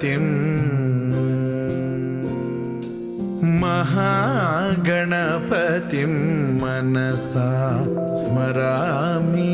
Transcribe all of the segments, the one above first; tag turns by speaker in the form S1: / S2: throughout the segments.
S1: गणपतिं महागणपतिं मनसा स्मरामि।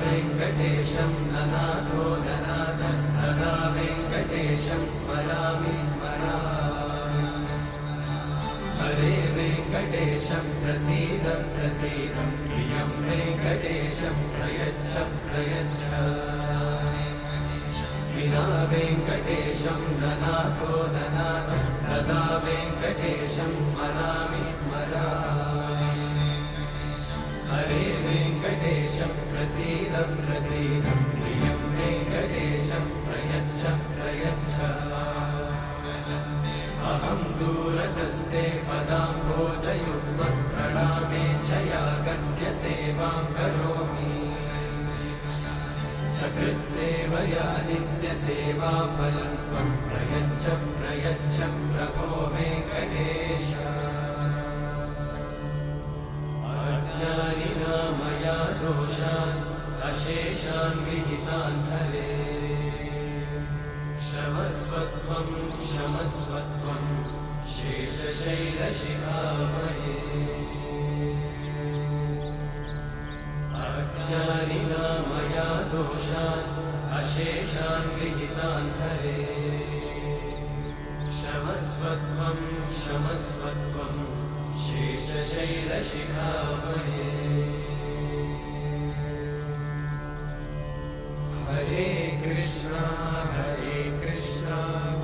S2: वेङ्कटेशं ननाथो ननाथः सदा वेङ्कटेशं स्मरामि स्मरामि। हरे वेङ्कटेशं प्रसीद प्रसीद प्रियं वेङ्कटेशं प्रयच्छ प्रयच्छ। विना वेङ्कटेशं ननाथो ननाथः सदा वेङ्कटेशं स्मरामि स्मरामि। हरे वेङ्कटेशं प्रसीद प्रसीद प्रियं वेङ्कटेशं प्रयच्छ प्रयच्छ। अहं दूरतस्ते पदाम्भोजयुग्मं प्रणामेच्छया गत्य सेवां करोमि। सकृत्सेवया नित्यसेवाफलं त्वं प्रयच्छ प्रयच्छ प्रभो वेङ्कटेश। अज्ञानिना मया दोषान् अशेषान् विहितान् हरे। क्षमस्वत्वं क्षमस्वत्वं शेषशैलशिखामणे। अज्ञानिना मया दोषान् अशेषान् विहितान् हरे। क्षमस्वत्वं क्षमस्वत्वं शेषशैलशिखामणे। हरे कृष्णा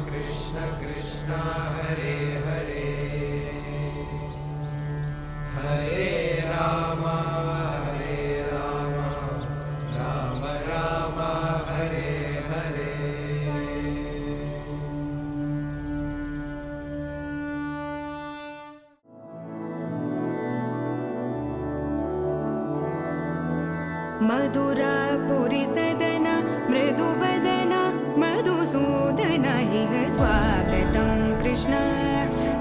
S2: कृष्ण कृष्ण हरे हरे। हरे राम राम राम हरे हरे।
S3: मधुरापुरी सदन मृदुवदन मधुसूदन इह स्वागतं कृष्ण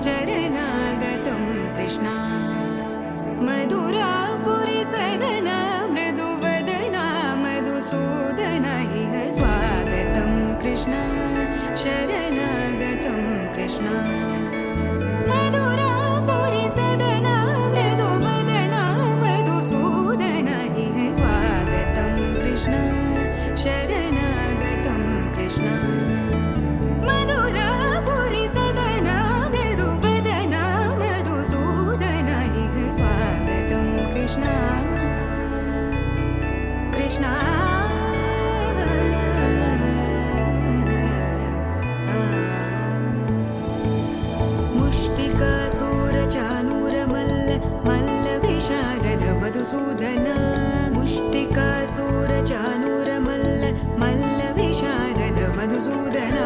S3: चरणागतं कृष्ण। मधुरापुरी सदन मृदुवदन मधुसूदन इह स्वागतं कृष्ण शरणागतं कृष्ण। मधुरापुरी सदन मृदुवदन मधुसूदन इह स्वागतं कृष्ण शरणागतं कृष्ण। मधुरापुरी सदन मृदुवदन मधुसूदन मधुसूदन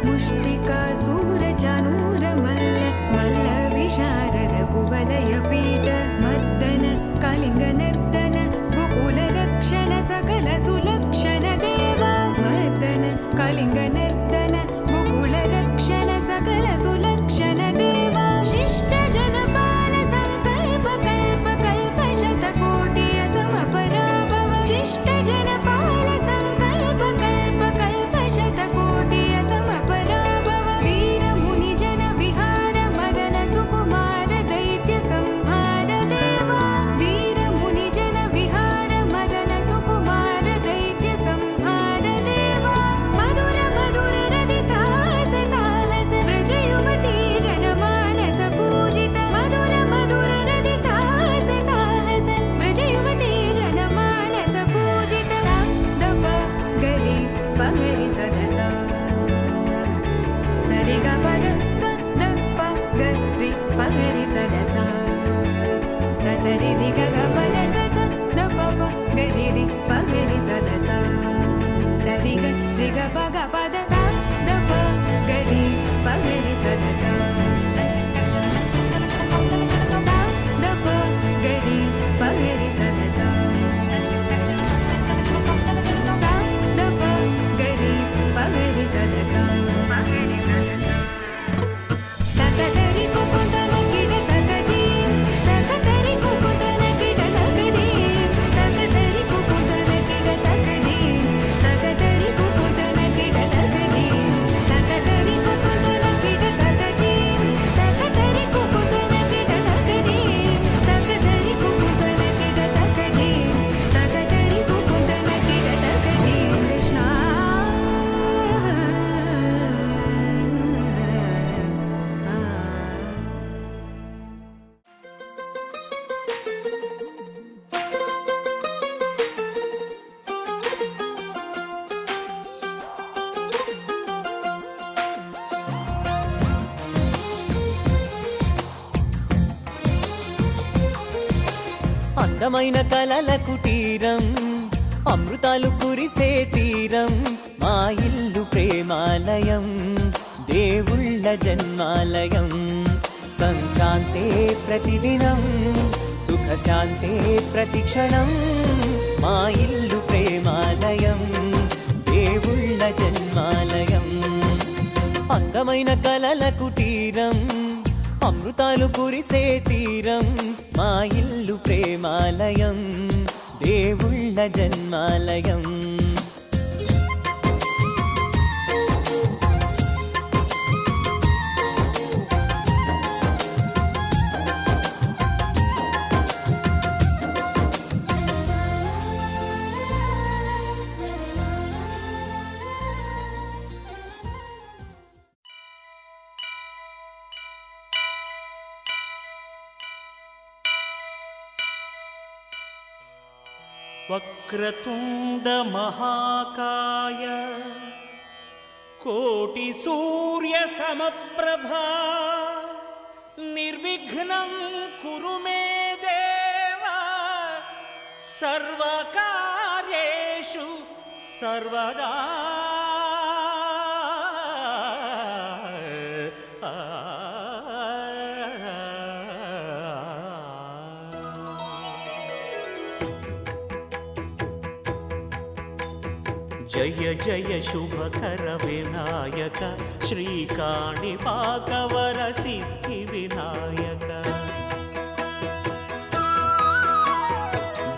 S3: मुष्टिकासूरचानूरमल्ल मल्लविशारद कुवलयपीठ मर्दन कलिङ्गनर्तन गोकुलरक्षण सकलसुलक्षण देवा मर्दन कलिङ्गनर्तन गोकुलरक्षण सकलसुलक्षण देवा शिष्टजनपाल सङ्कल्प कल्प कल्प शतकोटिय समपराभव शिष्टजनपाल सङ्कल्प कल्प कल्प शतकोटिय समपराभव वीरमुनिजन विहार मदन सुकुमार दैत्य संहार देवा वीरमुनिजन विहार मदन सुकुमार दैत्य संहार देवा मधुर मधुर रति साहस साहस व्रज युवती जनमानस पूजित मधुर मधुर रति साहस साहस व्रज युवती जनमानस पूजित दप गरि पगरि सदसा सरि ग पद स द प गरि पगरि सदसा स सरि रि ग ग पद स स द प प गरि रि पगरि सदसा सरि ग रि ग प ग पद स द प गरि पगरि सदसा स द प गरि पगरि सदसा स द प गरि पगरि सदसा तकदरि कुकुतन किड तकदीं तकदरि कुकुतन किड तकदीं तकदरि कुकुतन किड तकदीं तकदरि कुकुतन किड तकदीं तकदरि कुकुतन किड तकदीं तकदरि कुकुतन किड तकदीं तकदरि कुकुतन किड तकदीं तकदरि कुकुतन किड तकदीं कृष्णा
S4: అందమైన కలల కుటీరం అమృతాలు కురిసే తీరం మా ఇల్లు ప్రేమాలయం దేవుళ్ళ జన్మాలయం సంక్రాంతే ప్రతిదినం సుఖశాంతే ప్రతిక్షణం మా ఇల్లు ప్రేమాలయం దేవుళ్ళ జన్మాలయం అందమైన కలల కుటీరం అమృతాలు కురిసే తీరం మా ఇల్లు ప్రేమాలయం దేవుళ్ళ జన్మాలయం
S5: వక్రతుండ మహాకాయ కోటి సూర్య సమప్రభా నిర్విఘ్నం కురు మే దేవా సర్వకార్యేషు సర్వదా జయ జయ శుభకర వినాయక శ్రీకాణిపాకవర సిద్ధి వినాయక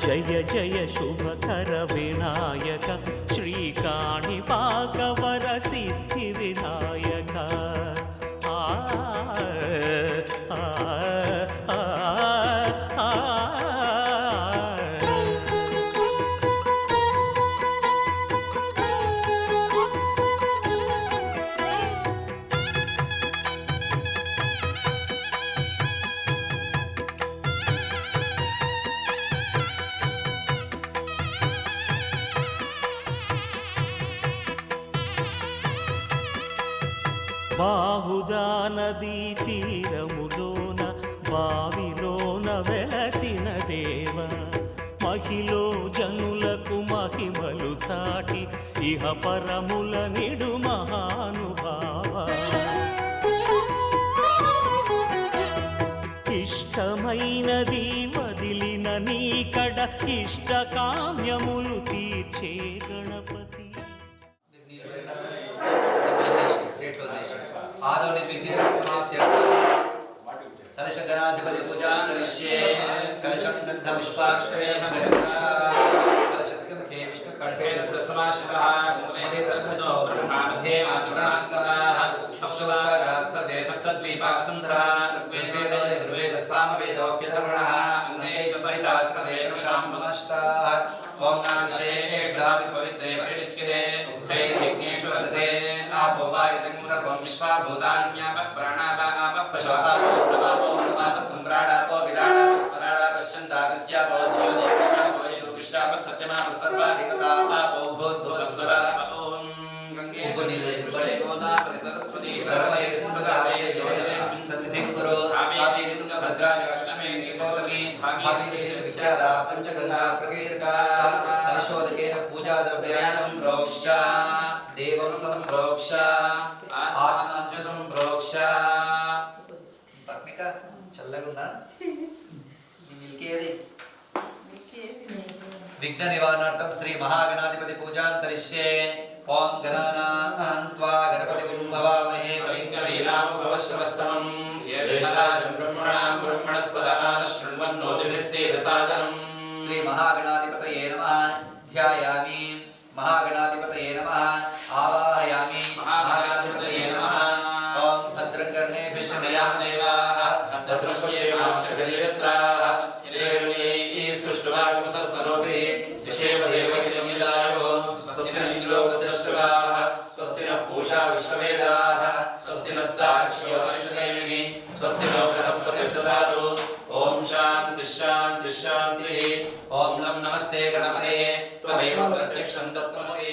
S5: జయ జయ శుభకర వినాయక శ్రీకాణిపాకవర సిద్ధి వినాయక బాహుదా నదీ తీరములోన బావిలోన వెలసిన దేవ మహిలో జనులకు మహిమలు చాటి ఇహ పరముల నిడు మహానుభావ ఇష్టమైనది వదిలిన నీకడ ఇష్టకామ్యములు తీర్చే గణపతి.
S6: आदौ निर्विघ्नेन समाप्त्यर्थं कलशगणाधिपति पूजां करिष्ये कलशं गन्धपुष्पाक्षरेण धरित्वा कलशस्य मुखे विष्णुकण्ठे रुद्रसमाश्रितः मूले दर्शनो ब्रह्माध्ये मातृकास्तः अक्षोत्सर्गाः सर्वे सप्तद्वीपाः सुन्दराः ऋग्वेदो यजुर्वेदः सामवेदोऽप्यधर्मणः अन्ये च सहिताः सर्वे कलशां समाश्रिताः ॐ नागशेषदापि पवित्रे परिषिच्यते उभययज्ञेषु वर्तते आपो वायुं सर्वं विश्वा भूतान्यापः प्राणापापः पशवः नमापो नमापः सम्राडापो विराडापः स्वराडापः छन्दागस्यापो ज्योतिषापो योगिषापः सत्यमापः सर्वा देवतापापो भूद्भुवस्वरापः ॐ गङ्गे सरस्वती सर्वदे सम्प्रदाये योगेस्मिन् सन्निधिं कुरु कावेरी तुङ्गभद्रा च लक्ष्मी च गौतमी भागीरथी विख्याता पञ्चगङ्गा प्रकीर्तिता कलशोदकेन पूजाद्रव्याणि सम्प्रोक्ष्य देवं सम्प्रोक्ष्य आत्मानं च सम्प्रोक्ष्य पत्निका చల్లగుందా ఈ మిల్కీ ఏది విఘ్న నివారణార్థం శ్రీ మహాగణాధిపతి పూజాం కరిష్యే ఓం గణానాం త్వా గణపతిం భవామహే కవిం కవీనాముపవశ్రవస్తమం జ్యేష్ఠాయం బ్రహ్మణాం బ్రహ్మణస్పదాన శృణ్వన్నోతిభిస్సేదసాదరం శ్రీ మహాగణాధిపతయే నమః ధ్యాయామి महागणाधिपतये नमः आवाहयामि महागणाधिपतये नमः ओम भद्रं कर्णेभिः शृणुयाम देवाः भद्रं पश्येमाक्षभिर्यत्राः स्थिरैर्यैः स्तुष्ट्वागमसस्तनोभिः यशेम देवहितं यदायो स्वस्ति न इन्द्रो वृद्धश्रवाः स्वस्ति नः पूषा विश्ववेदाः स्वस्ति नस्तार्क्ष्योदक्षदेविः स्वस्ति नो बृहस्पतिर्दधातु ओम शांति शांति शांति ओम नमस्ते गणपते त्वमेव प्रत्यक्षं तत्त्वमसि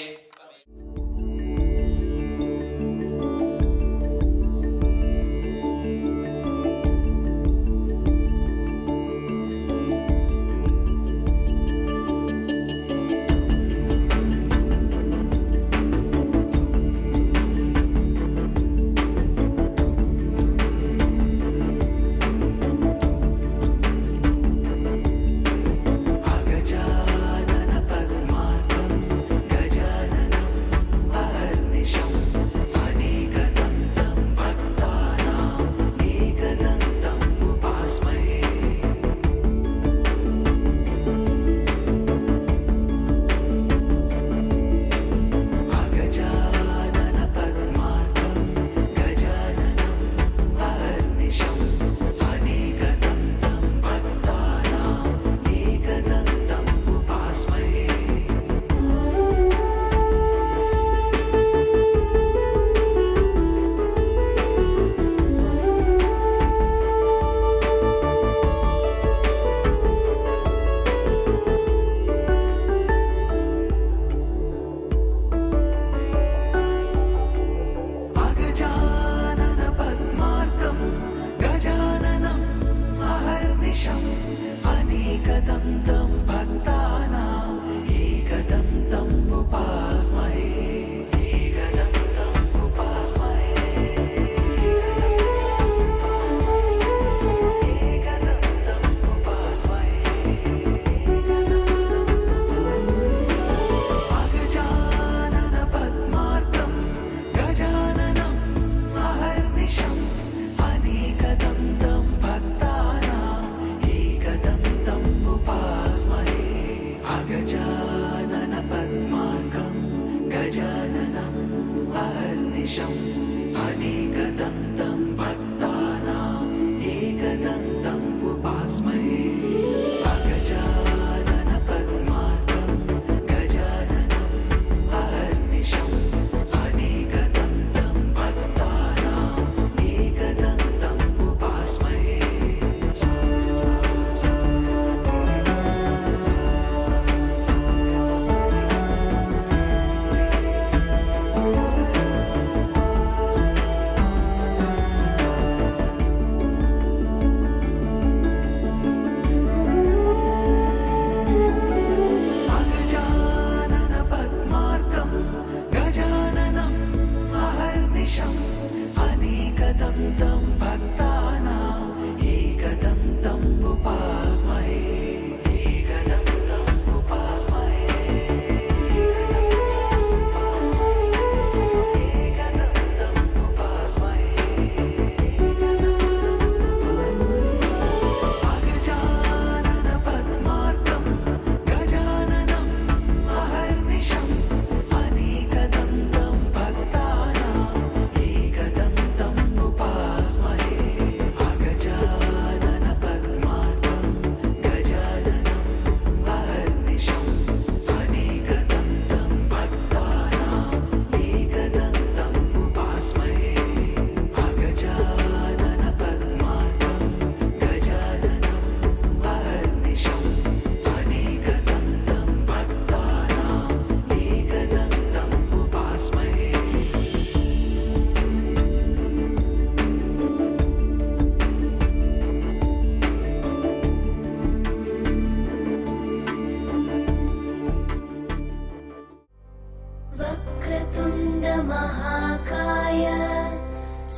S7: वक्रतुण्ड महाकाय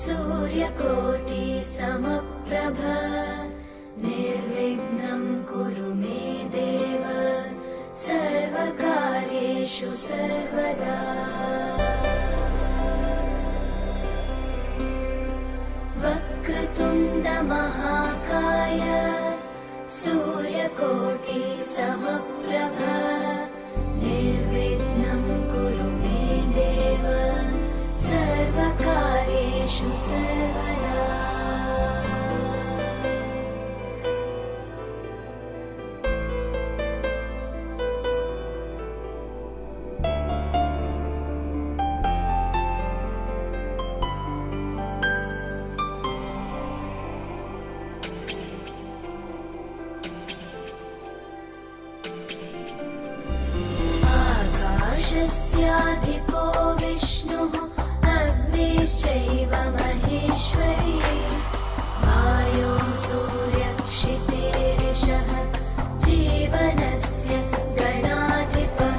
S7: सूर्यकोटि समप्रभ निर्विघ्नं कुरु मे देव सर्वकार्येषु सर्वदा। वक्रतुण्ड महाकाय सूर्यकोटि समप्रभ निर्विघ्नं कुरु मे देव सर्वकार्येषु सर्वदा। आकाशस्याधिपो विष्णुः अग्निश्चैव महेश्वरी वायो सूर्यक्षितेरिषः जीवनस्य गणाधिपः।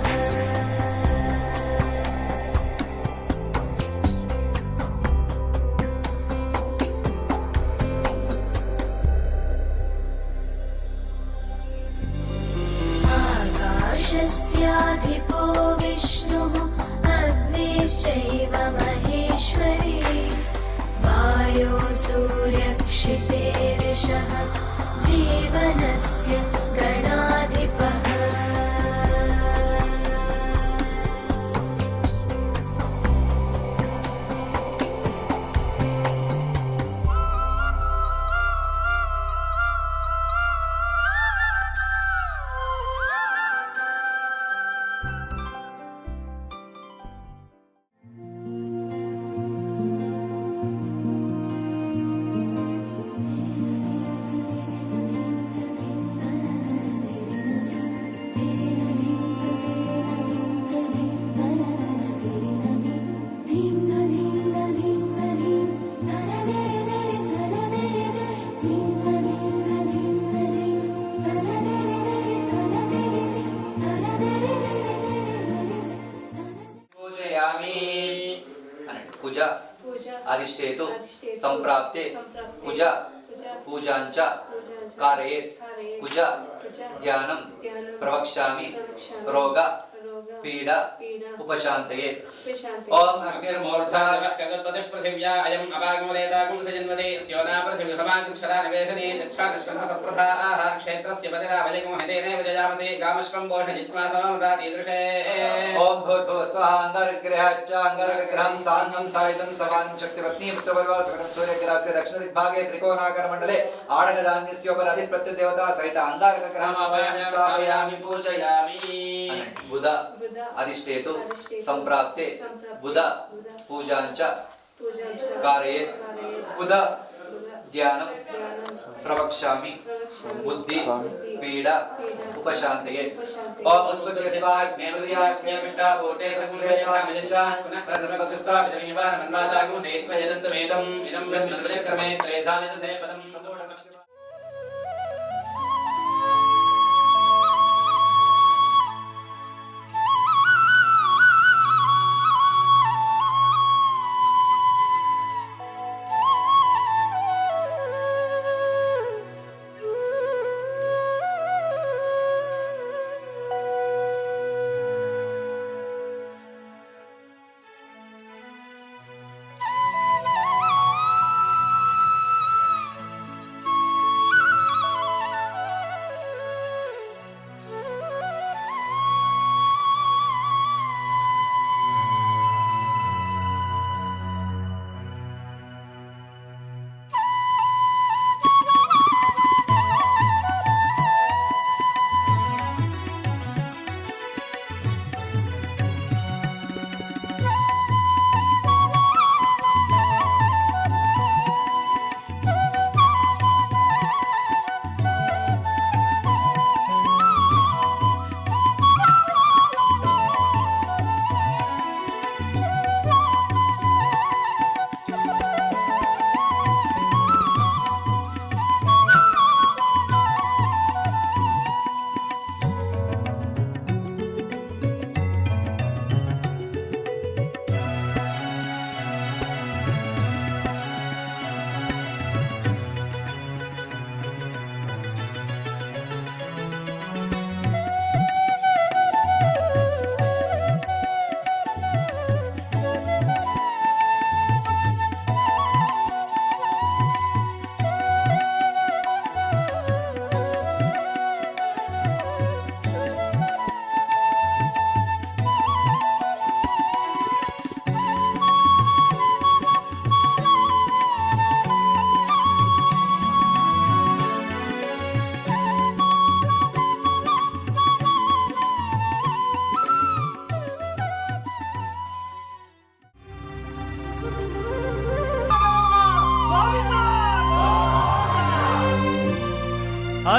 S7: आकाशस्याधिपो विष्णुः अग्निश्चैव महेश्वरी वायो सूर्यक्षितेरिषः जीवनस्य गणाधिपः।
S6: పూజయామి అనండి. పూజ అరిష్టేతు సంప్రాప్తే కుజ పూజాంచ కారయేత్ కుజ ధ్యానం ప్రవక్ష్యామి రోగ పీడ ఉపశాంతయే. ఓం అగ్నిర్మూర్ధः
S8: కగల్పతిః పృథివ్యా అయం అపాగమరేదాగుం సజన్మతే స్యోనా పృథివ్యభవాగం శరానివేశనే యచ్ఛానశ్రమ సంప్రదాః క్షేత్రస్య పతిరావలికం హతేనే విజయామసే గామశ్వం బోషజిత్వా సమరాదీదృశే.
S6: ఓం భూర్భువః స్వః అంగారగ్రహాచ్చ అంగారగ్రహం సాంగం సాయుధం సమానం శక్తిపత్ని పుత్రపరివార సకలం సూర్యగ్రహస్య దక్షిణ దిగ్భాగే త్రికోణాకార మండలే ఆడగదాన్యస్యోపరాధి ప్రత్యుదేవతా సహిత అంగారగ్రహం ఆవాయామి స్థాపయామి పూజయామి. బుధ అరిష్టేతు సంప్రాప్తే బుధ పూజాంచ కారయేత్ బుధ ధ్యానం ప్రవక్ష్యామి బుద్ధి పీడ ఉపశాంతయే. ఓం ఉద్బుద్ధి స్వాగ్నే హృదయాగ్నే విష్టాభూతే సకులేతామిజంచ పునః ప్రతిపత్తిస్థాపితమీవానమన్వాదాగం సేత్వయదంతమేదం ఇదం బ్రహ్మశ్రమక్రమే త్రేధానిదే పదం ససోఢమస్తి.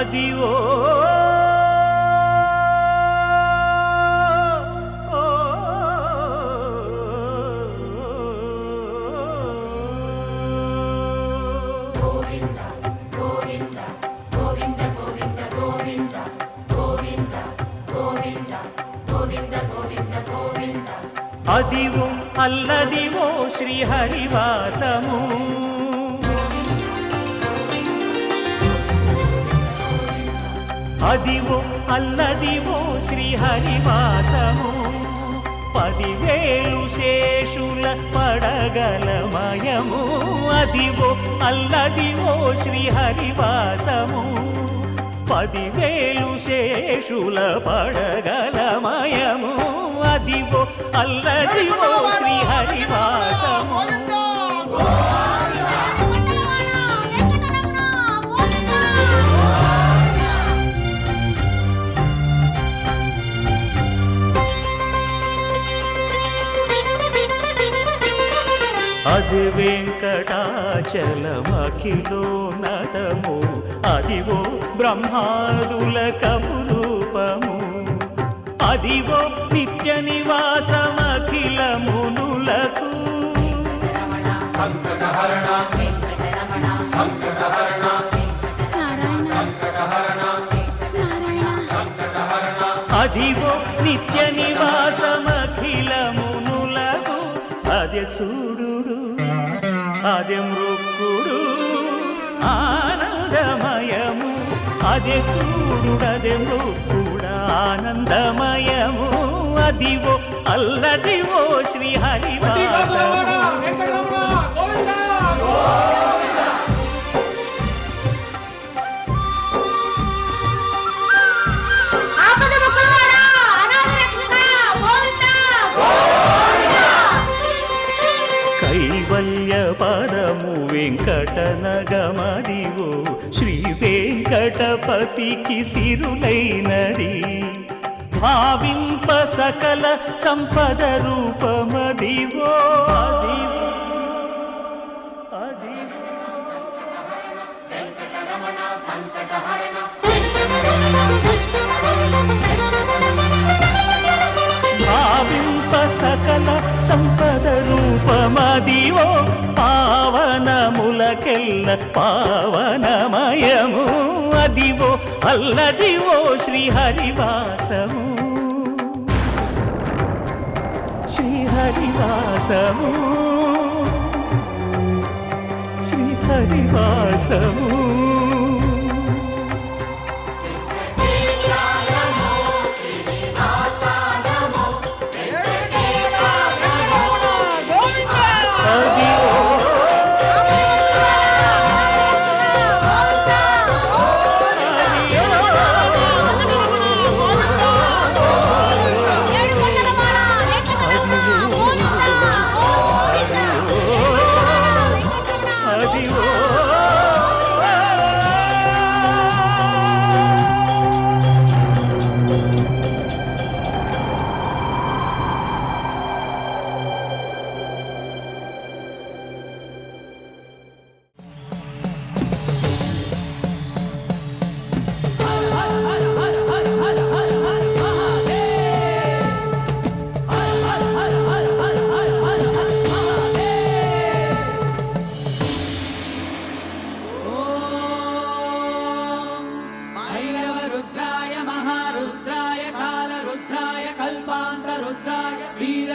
S5: అదివో అదివో అల్లదివో శ్రీహరివాసము అదివో అల్లదివో శ్రీహరివాసము 10,000 శేషుల పడగలమయము అదివో అల్లదివో శ్రీహరివాసము 10,000 శేషుల పడగలమయము అదివో అల్లదివో శ్రీహరివాసము అది వెంకటాచలమఖిలో నటము అదివో బ్రహ్మాదుల కపురూపము అదివో నిత్య నివాసమఖిల మునులకు
S2: సంకటహరణ సంకటహరణ సంకటహరణ సంకటహరణ
S5: అదివో నిత్య నివాసమఖిల మునులకు అదే చూడు అదే మృక్కుడు ఆనందమయము అదే చూడు అదే మృక్కుడు ఆనందమయము అదివో అల్లదివో శ్రీహరివాసము కైవల్య పరము వెంకటనగమదివో శ్రీ వెంకటపతికి సిరులైనది భావింప సకల సంపద రూపమదివో అదివో అదివో భావింప సకల సంపద రూపమదివో పావనములకెల్ల పావనమయము అదివో అల్లదివో శ్రీహరివాసము శ్రీహరివాసము శ్రీహరివాసము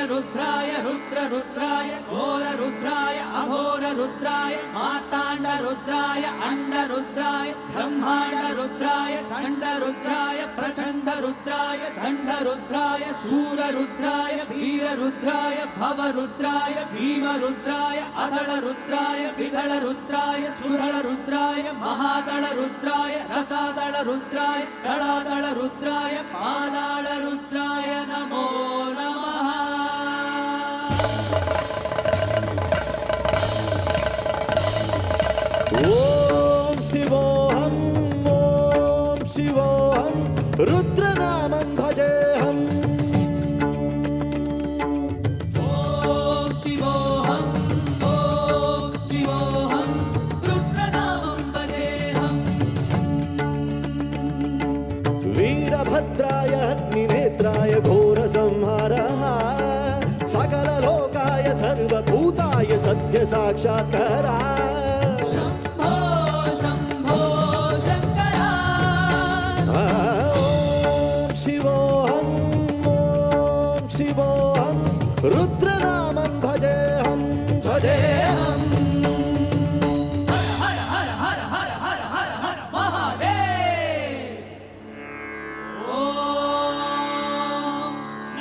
S2: रुद्राय रुद्ररुद्राय घोररुद्राय अघोररुद्राय मार्ताण्डरुद्राय अण्डरुद्राय ब्रह्माण्डरुद्राय चण्डरुद्राय प्रचण्डरुद्राय दण्डरुद्राय शूररुद्राय वीररुद्राय भवरुद्राय भीमरुद्राय अदलरुद्राय विदलरुद्राय सुदलरुद्राय महादलरुद्राय रसादलरुद्राय दलादलरुद्राय पादालरुद्राय नमो नमः
S1: ఓం శివోహం రుద్రనామం భజేహం
S2: ॐ शिवोऽहं रुद्रनामं भजेऽहम्
S1: लोकाय सर्वभूताय सत्य साक्षात्कारा
S2: शम्भो शम्भो शङ्करा
S1: ॐ शिवोऽहं रुद्रनामं भजेऽहं
S2: हर हर हर हर हर हर हर महादेव ॐ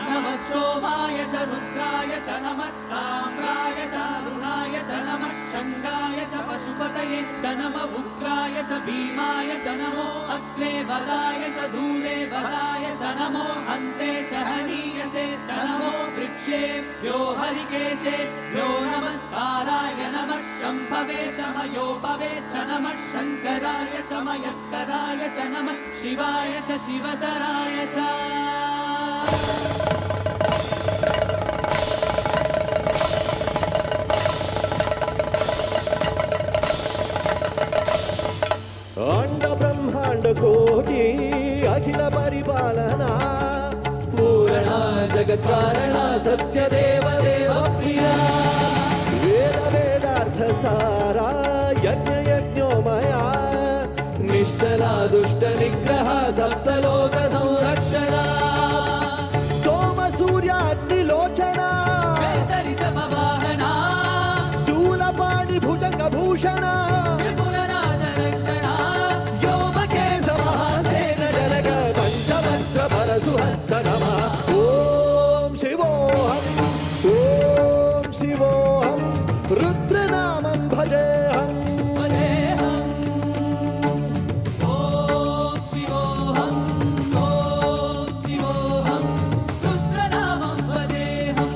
S2: नमः सोमाय च रुद्राय च नमस्ताम्राय च अरुणाय च नमः शङ्गाय च पशुपतये च नमः उग्राय च भीमाय च नमो अग्रे वदाय च धूले वदाय च नमो अन्ते च हनीयसे च नमो वृक्षेभ्यो हरिकेशेभ्यो नमस्ताराय नमः शम्भवे च मयोपवे च नमः शङ्कराय च मयस्कराय च नमः शिवाय च शिवतराय च
S1: अंड ब्रह्मांड कोटि अखिल परिपालना पूरणा जगत् कारणा सत्य देव देव प्रिया वेद वेदार्थ सारा यज्ञ यज्ञोमया निश्चला दुष्ट निग्रह सप्तलोक संरक्षणा सोम सूर्याग्निलोचना
S2: श्वेतऋषभवाहना
S1: शूलपाणि भुजंग भूषणा
S2: त्रिपुरनाशरक्षणा
S1: व्योमकेशमहासेन जनक पंचवक्त्र परशुहस्त नमः ॐ शिवोऽहं रुद्रनामं भजेऽहं
S2: ॐ शिवोऽहं रुद्रनामं भजेऽहं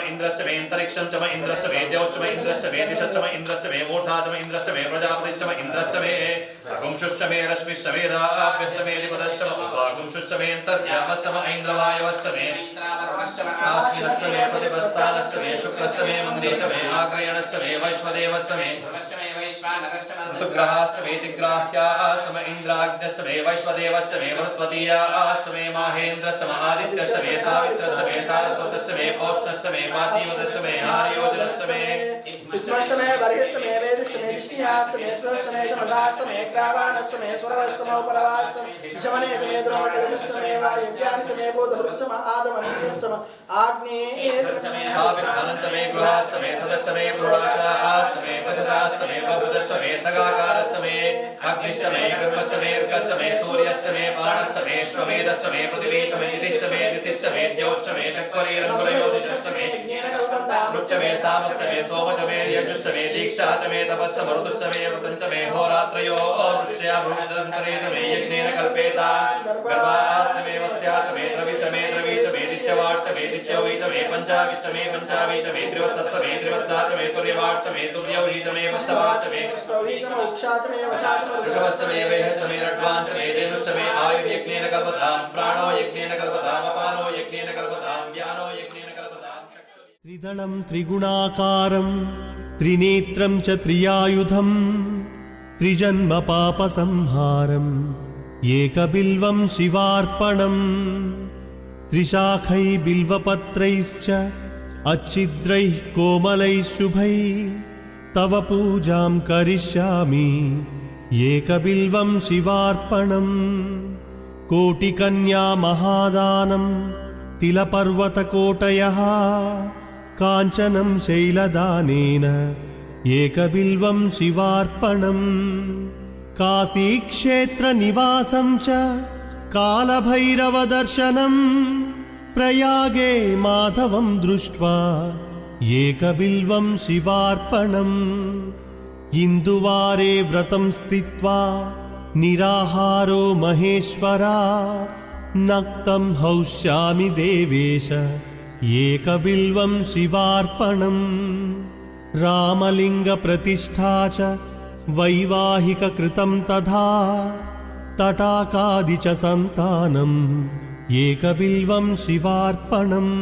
S8: इंद्रश्च मे इंद्रश्च मे देवश्च मे इंद्रश्च मे दिशश्च मे इंद्रश्च मे मूर्धा च मे इंद्रश्च मे प्रजापतिश्च मे इंद्रश्च मे अगुंशुश्च मे रश्मिश्च मे दाभ्यश्च मे लिपदश्च मे उपागुंशुश्च मे अंतर्यामश्च मे ऐन्द्रवायवश्च मे आश्विनश्च मे प्रतिपस्तानश्च मे शुक्रश्च मे मन्दे च मे आग्रयणश्च मे वैश्वदेवश्च मे ऋतुग्रहाश्च मे तिग्राह्याश्च मे इन्द्राग्न्यश्च मे वैश्वदेवश्च मे वृत्वतीयाश्च मे माहेन्द्रश्च मे आदित्यश्च मे सावित्रश्च मे सारस्वतश्च मे पौष्णश्च मे पातिवतश्च मे आयोजनश्च मे
S9: विष्णुश्च मे बर्हिश्च मे वेदिश्च मे दिष्णियाश्च मे स्वश्च मे तमसाश्च मे क्रावाणश्च मे सुरवश्च मे उपरवाश्च शमने च मे द्रोणकलशश्च मे वायुव्यानि च मे बोधवृच्च मे आदमनियश्च मे आग्नेयश्च मे
S8: आविर्भानश्च मे गृहाश्च मे सदश्च मे पुरुषाश्च मे पचताश्च मे बभुजश्च मे सगाकारश्च मे अग्निश्च मे गर्भश्च मे अर्कश्च मे सूर्यश्च मे पाणश्च मे श्वमेधश्च मे पृथिवी च मे दितिश्च मे दितिश्च मे द्यौश्च मे शक्वरीरङ्गुलयोतिश्च मे वृक्ष मे सामश्च मे सोमश्च मे यजुश्च मे दीक्षा च मे तपश्च मरुतश्च मे वृतञ्च मे होरात्रयो वृष्या भृदन्तरे च मे यज्ञेन कल्पेता गर्भाच्च मे वत्स्या च मे द्रवी च मे दित्यवाच्च मे दित्यौहि च मे पञ्चाविश्च मे पञ्चावि च मे त्रिवत्सश्च मे त्रिवत्सा च मे तुर्यवाच्च मे तुर्यौहि च मे पश्चवाच्च मे वृषभश्च मे वेहश्च मे रड्वाञ्च मे धेनुश्च मे आयुर्यज्ञेन कल्पतां प्राणो यज्ञेन कल्पताम् अपानो यज्ञेन कल्पतां व्यानो यज्ञेन कल्पतां
S10: त्रिदलं त्रिगुणाकारं त्रिनेत्रं च त्रियायुधं त्रिजन्म पापसंहारम् एकबिल्वं शिवार्पणम् त्रिशाखै बिल्वपत्रैश्च अच्छिद्रैः कोमलैः शुभैः तव पूजां करिष्यामि एकबिल्वं शिवार्पणम् कोटिकन्या महादानं तिलपर्वतकोटयः काञ्चनं शैलदानेन एकबिल्वं शिवार्पणम् काशीक्षेत्रनिवासं च कालभैरवदर्शनं प्रयागे माधवं दृष्ट्वा एकबिल्वं शिवार्पणम् इन्दुवारे व्रतं स्थित्वा निराहारो महेश्वरा नक्तं हौष्यामि देवेश एकबिल्वं शिवार्पणम् रामलिङ्गप्रतिष्ठा च वैवाहिककृतं तथा तटाकादि च सन्तानम् एकबिल्वं शिवार्पणम्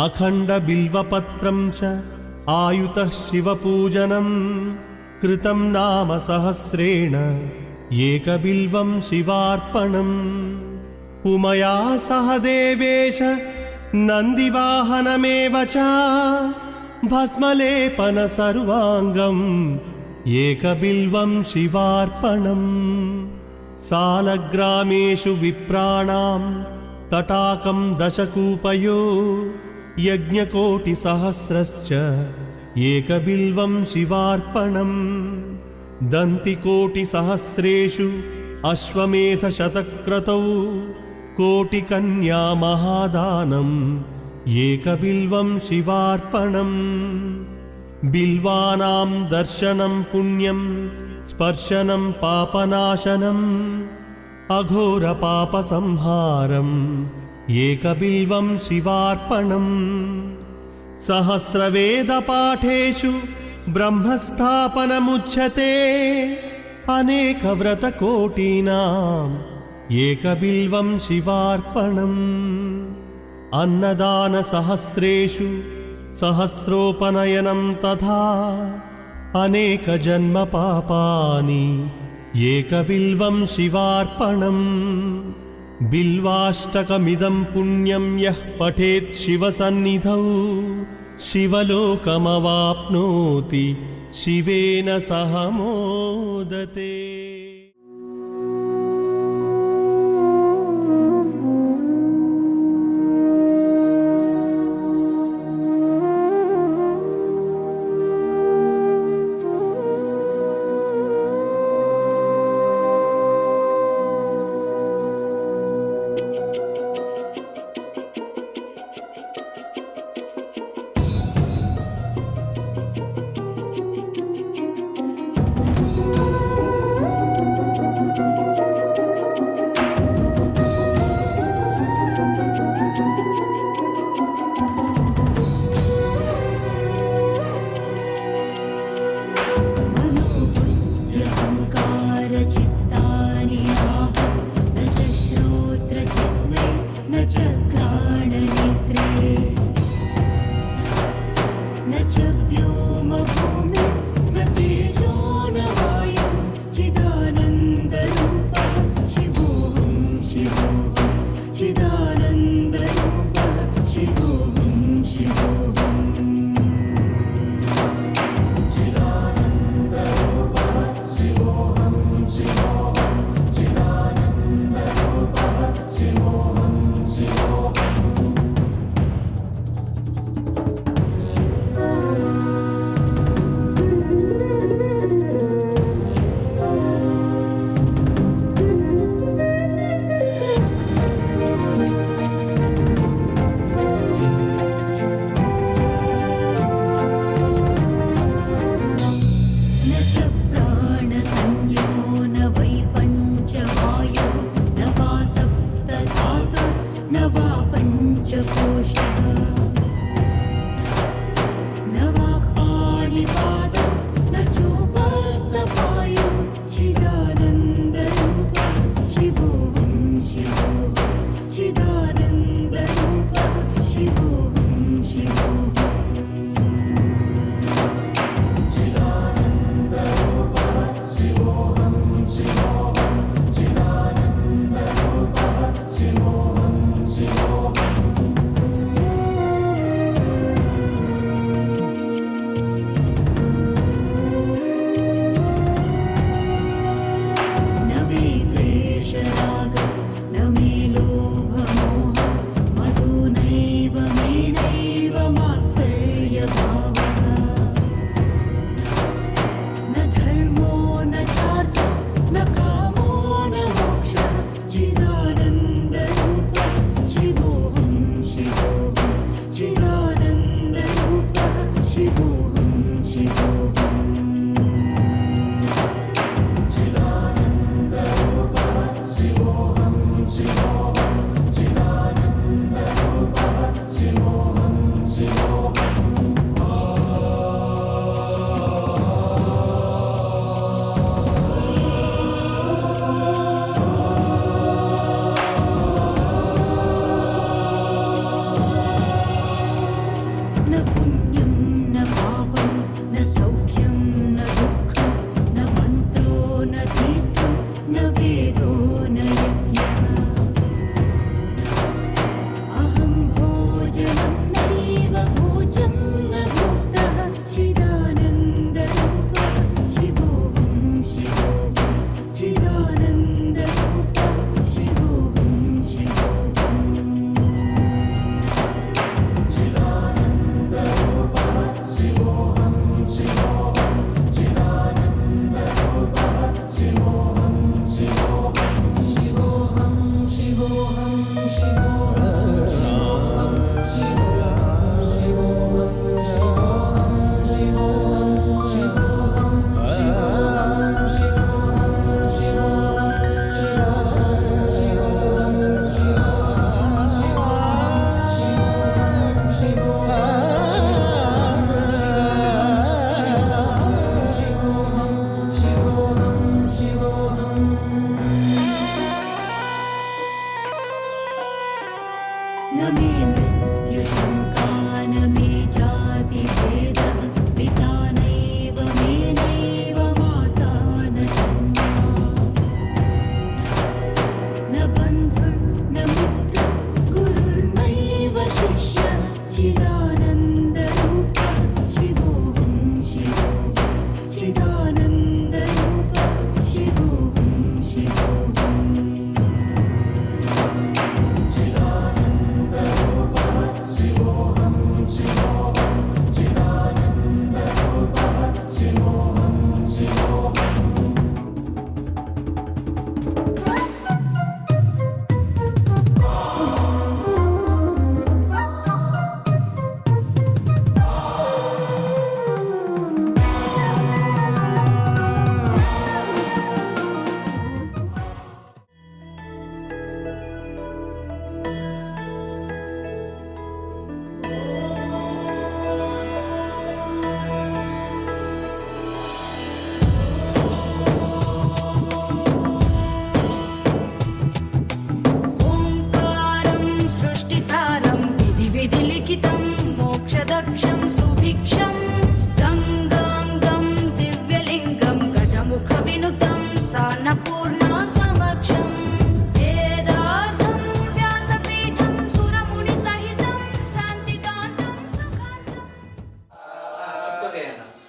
S10: अखण्डबिल्वपत्रं च आयुतः शिवपूजनं कृतं नाम सहस्रेण एकबिल्वं शिवार्पणम् उमया सह देवेश नन्दिवाहनमेव च भस्मलेपन सर्वाङ्गम् एकबिल्वं शिवार्पणम् सालग्रामेषु विप्राणां तटाकं दशकूपयो यज्ञकोटिसहस्रश्च एकबिल्वं शिवार्पणम् दन्तिकोटिसहस्रेषु अश्वमेधशतक्रतौ कोटिकन्या महादानम् एकबिल्वं शिवार्पणम् बिल्वानां दर्शनं पुण्यं स्पर्शनं पापनाशनम् अघोरपापसंहारम् एकबिल्वं शिवार्पणम् सहस्रवेदपाठेषु ब्रह्मस्थापनमुच्यते अनेकव्रतकोटीनाम् एकबिल्वं शिवार्पणम् अन्नदानसहस्रेषु सहस्रोपनयनं तथा अनेकजन्मपापानि एकबिल्वं शिवार्पणम् बिल्वाष्टकमिदं पुण्यं यः पठेत् शिवसन्निधौ शिवलोकमवाप्नोति शिवेन सह मोदते।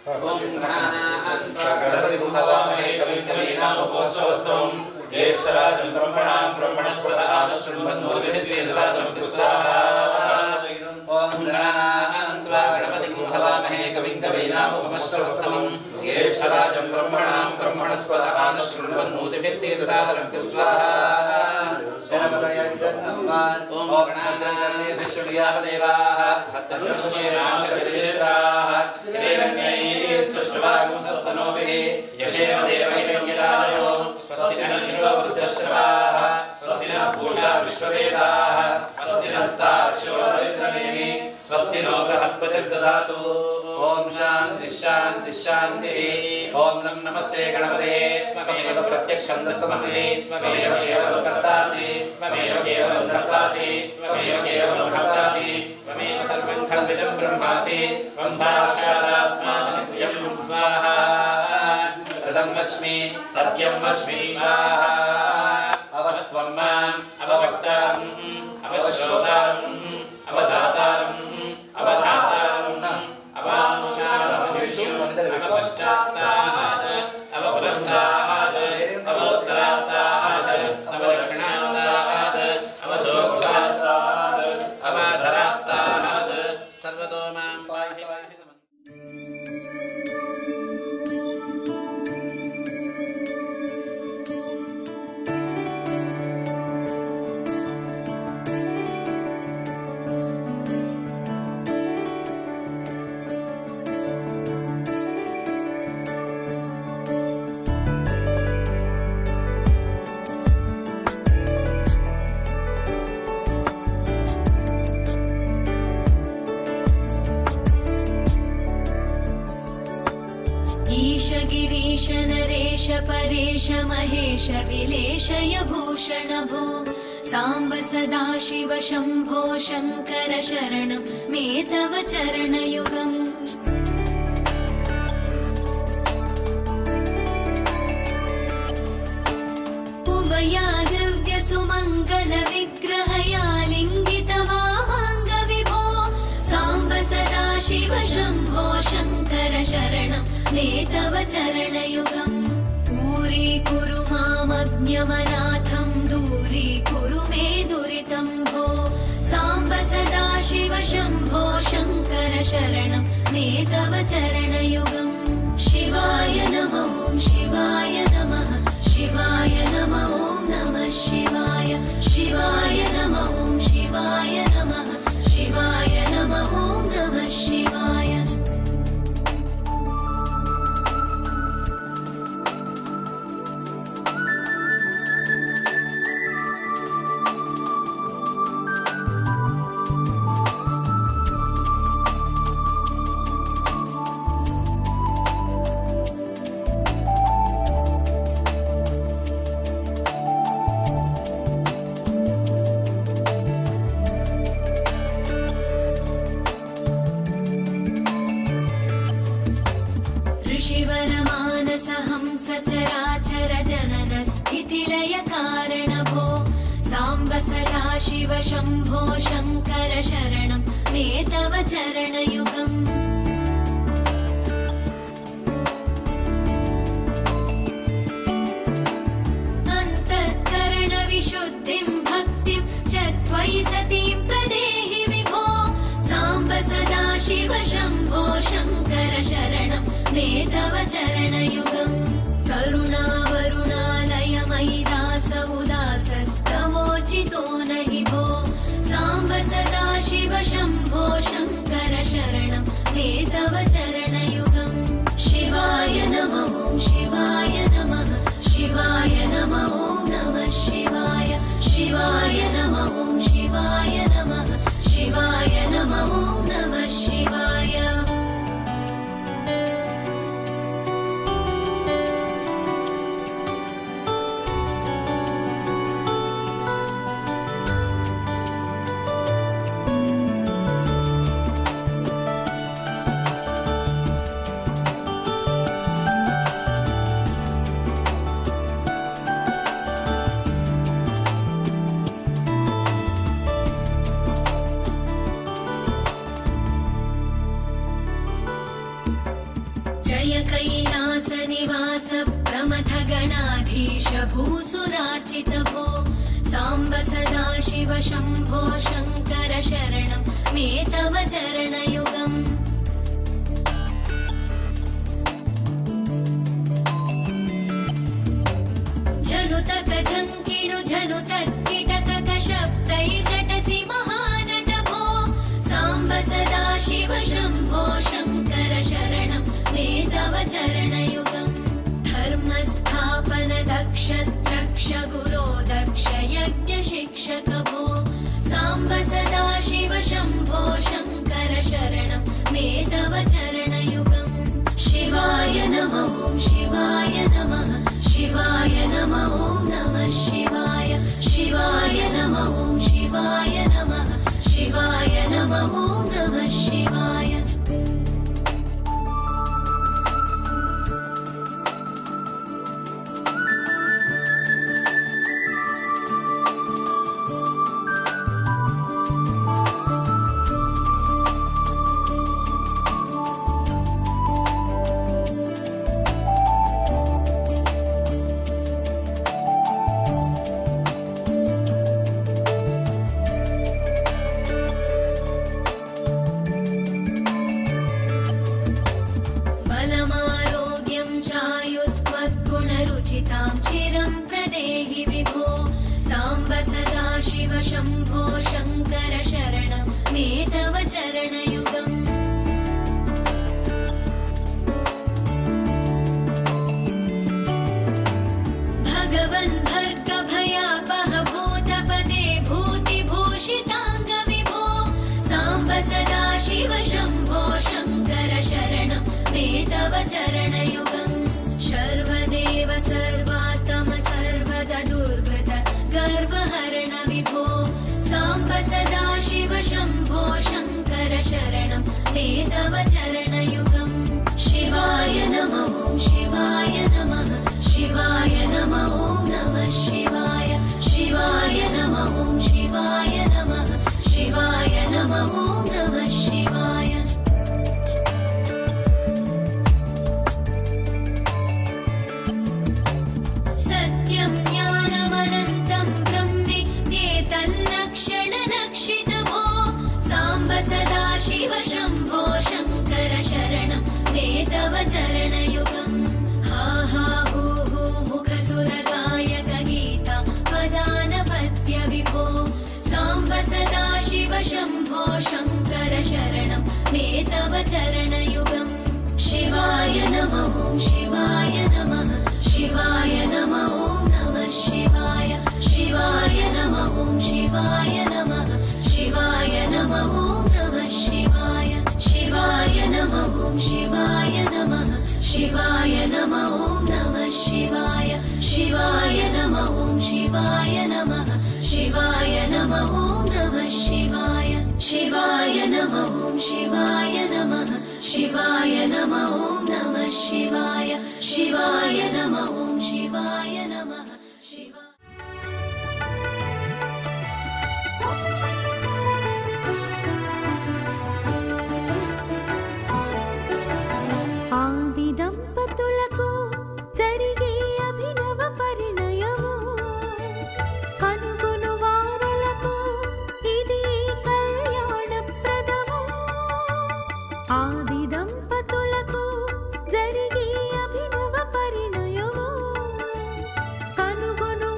S8: ఓం గణపతి కుంభవామహే కవిం కవీనాముపమశ్రవస్తమం జ్యేష్ఠరాజం బ్రహ్మణాం బ్రహ్మణస్పదాన శృణ్వన్నోర్విశ్వేదసాదనం స్వాహా ఓం గణపతి కుంభవామహే కవిం కవీనాముపమశ్రవస్తమం జ్యేష్ఠరాజం బ్రహ్మణాం బ్రహ్మణస్పదాన శృణ్వన్నోర్విశ్వేదసాదనం స్వాహా ఓం గణానానే విశ్వవ్యాపదేవాః హత్తమశ్రేరామశరీరాః శ్రీరంగైస్తుష్టవాగం సస్తనోభిః యశేమ దేవైర్యదానో స్వస్తి నో వృద్ధశ్రవాః స్వస్తి నః పూషా విశ్వవేదాః స్వస్తి నస్తార్క్ష్యో అరిష్టనేమి స్వస్తి నో బృహస్పతిర్దధాతు ఓం శాంతి శాంతి శాంతి ఓం నమస్తే గణపతే త్వమేవ ప్రత్యక్షం దత్తమసి త్వమేవ కేవలం కర్తాసి త్వమేవ కేవలం ధర్తాసి త్వమేవ కేవలం భర్తాసి త్వమేవ సర్వం కల్పితం బ్రహ్మాసి త్వం సాక్షాదాత్మాసి నిత్యం స్వాహా ప్రథం వచ్మి సత్యం వచ్మి స్వాహా అవత్వం మాం అవవక్తారం అవశ్రోతారం అవధాతారం అవధాతారం అవానుచారం అవపశ్చాత్తాత్ అవపురస్తాత్ అవోత్తరాత్తాత్ అవదక్షిణాత్తాత్ అవచోక్తాత్ అవాధరాత్తాత్ సర్వతో మాం పాహి
S7: ईश गिरीश नरेश परेश महेश विलेशय भूषण भो साम्ब सदाशिव शम्भो शङ्कर शरणं मे तव चरणयुगम् उमया दिव्य सुमङ्गल विग्रहया लिङ्गित वामाङ्ग विभो साम्ब सदाशिव शम्भो शङ्कर शरणं मे तव चरणयुगम् दूरीकुरु मामज्ञमनाथं दूरीकुरु मे दुरितं भो साम्ब सदाशिव शम्भो शङ्कर शरणं मे तव चरणयुगम् शिवाय नमः शिवाय नमः शिवाय नमः ॐ नमः शिवाय शिवाय नमः ॐ शिवाय नमः शिवाय नमः ॐ नमः शिवाय ऋषिवरमानसहंस चराचर जनन स्थितिलय कारण भो साम्ब सदाशिव शम्भो शङ्कर शरणं मे तव चरणयुगम् अन्तःकरणविशुद्धिं भक्तिं च त्वयि सतीं प्रदेहि विभो साम्ब सदाशिव शम्भो शङ्कर शरणं मे तव चरणयुगम् करुणावरुणालयमयि दास उदासस्तवोचितो न हि भो साम्ब सदाशिव शम्भो शङ्कर शरणं मे तव चरणयुगम् शिवाय नमः शिवाय नमः शिवाय नमः ॐ नमः शिवाय शिवाय नमः शिवाय नमः शिवाय नमः ॐ नमः शिवाय जय कैलासनिवास प्रमथ गणाधीश भूसुरार्चित भो साम्ब सदा शिव शम्भो शङ्कर शरणं मे तव चरणयुगम् जनुतक झङ्किणु जनुतक्किटतक शब्दैर्नटसि महानट भो साम्ब सदा शिव शम्भो शङ्कर शरणं मे तव चरणयुगम् धर्मस्थापन दक्ष द्रक्ष गुरो दक्ष यज्ञ शिक्षक भो साम्ब सदा शिव शम्भो शङ्कर शरणं मे तव चरणयुगम् शिवाय नमः शिवाय नमः शिवाय नमः नमः शिवाय शिवाय नमः शिवाय नमः शिवाय नमः नमः शिवाय बलमारोग्यं चायुस्मद्गुणरुचितां चिरं प्रदेहि विभो साम्ब सदा शिव शम्भो शङ्कर शरणं मे तव चरणयुगम् भगवन् भर्गभयापह भूतपदे भूतिभूषिताङ्ग विभो साम्ब सदा शिव शम्भो शङ्कर शरणं मे तव चरणयुगम् शर्वदेव सर्वात्म सर्वद दुर्गत गर्वहरण विभो साम्ब सदा शिव शम्भो शङ्कर शरणं मे तव चरणयुगम् शिवाय नमः शिवाय नमः शिवाय नमः नमः शिवाय शिवाय नमः शिवाय नमः शिवाय नमः नमः शिवाय सत्यं ज्ञानमनन्तं ब्रह्मेतल्लक्षणलक्षित भो साम्ब सदा शिव शम्भो शङ्कर शरणं मे तव चरणयुगम् हा हा हू हू मुखसुरगायक गीता वदानपद्य विभो साम्ब सदा शिव शम्भो शङ्कर शरणं मे तव चरणयुगम् शिवाय नमः शिवाय नमः शिवाय नमः नमः शिवाय शिवाय नमः शिवाय नमः शिवाय नमः नमः शिवाय शिवाय नमः शिवाय नमः शिवाय नमः नमः शिवाय शिवाय नमः शिवाय नमः शिवाय नमः नमः शिवाय शिवाय नमः शिवाय नमः शिवाय नमः नमः शिवाय शिवाय नमः शिवाय नमः शिवाय
S3: ఆది దంపతులకు జరిగే అభినవ పరిణయము కనుగొను వారలకు ఇది కళ్యాణప్రదము ఆది దంపతులకు జరిగే అభినవ పరిణయము కనుగొను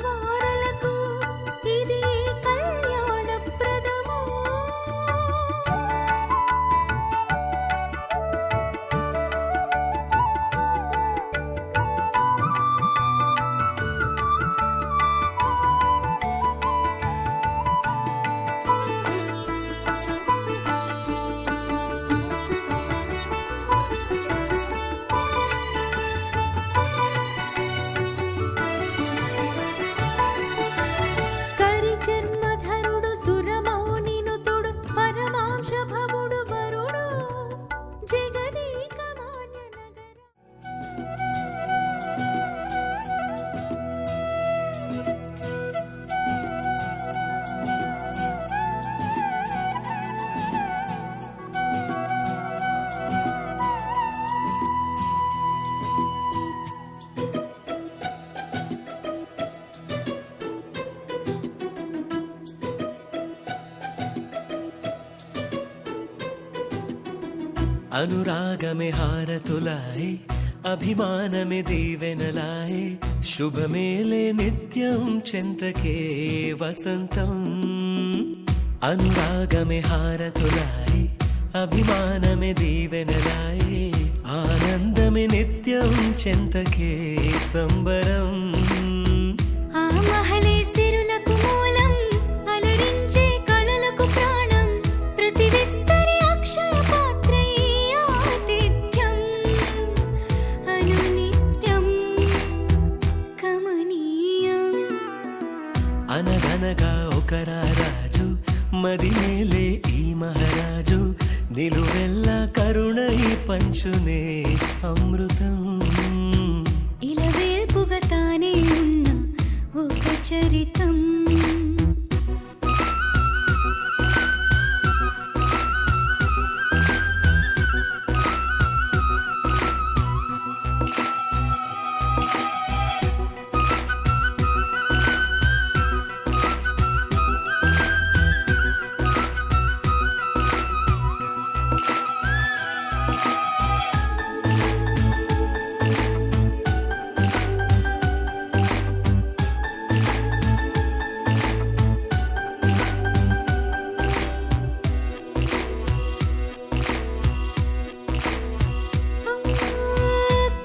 S4: అనురాగమే హారతులాయే అభిమానమే దీవెనలాయే శుభమేలే నిత్యం చెంతకే వసంతం అనురాగమే హారతులాయే అభిమానమే దీవెనలాయే ఆనందమే నిత్యం చెంతకే సంబరం
S7: ఆ మహలే సిరులకు మూలం అలరించే కళలకు ప్రాణం ప్రతి విస్తరి అక్షయ పాత్రై ఆతిథ్యం అనునిత్యం కమనీయం
S4: అనగనగా ఒక రాజు మదినేలే ఈ మహారాజు నిలువెల్ల కరుణై పంచునే అమృతం
S7: ఇలవేల్పుగా తానే ఉన్న ఒక చరితం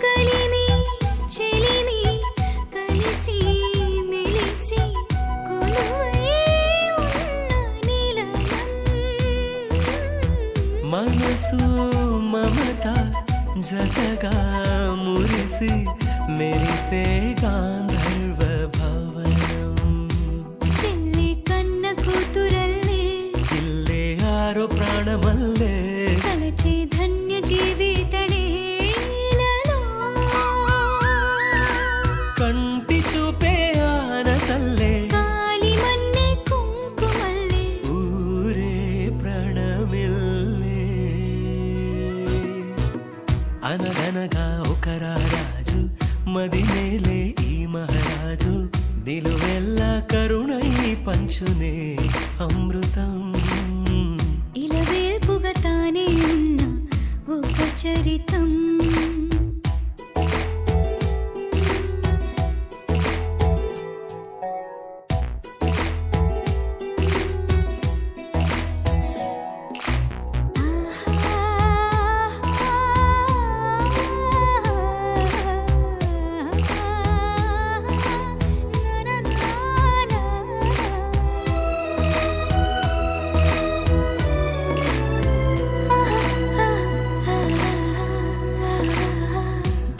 S7: కలిమి చెలిమి కలిసి మెలిసి కొలువై ఉన్న నిలయం
S4: మనసు మమత జతగా మురిసి మెరిసే గాంధర్వ భవనం
S7: చెల్లి కన్న కూతురల్లే
S4: ఇల్లే ఆరో ప్రాణమల్లే
S7: కలచే ధన్య జీవితడేలలో
S4: కంటి చూపే ఆన తల్లే
S7: కాలి మన్నే కుంకుమల్లే
S4: ఊరే ప్రణమిల్లే అనగనగా ఒక రాజు మదినేలే ఈ మహారాజు నిలువెల్ల కరుణై పంచునే అమృతం
S7: ఇలవేల్పుగా తానే ఉన్న ఒక చరితం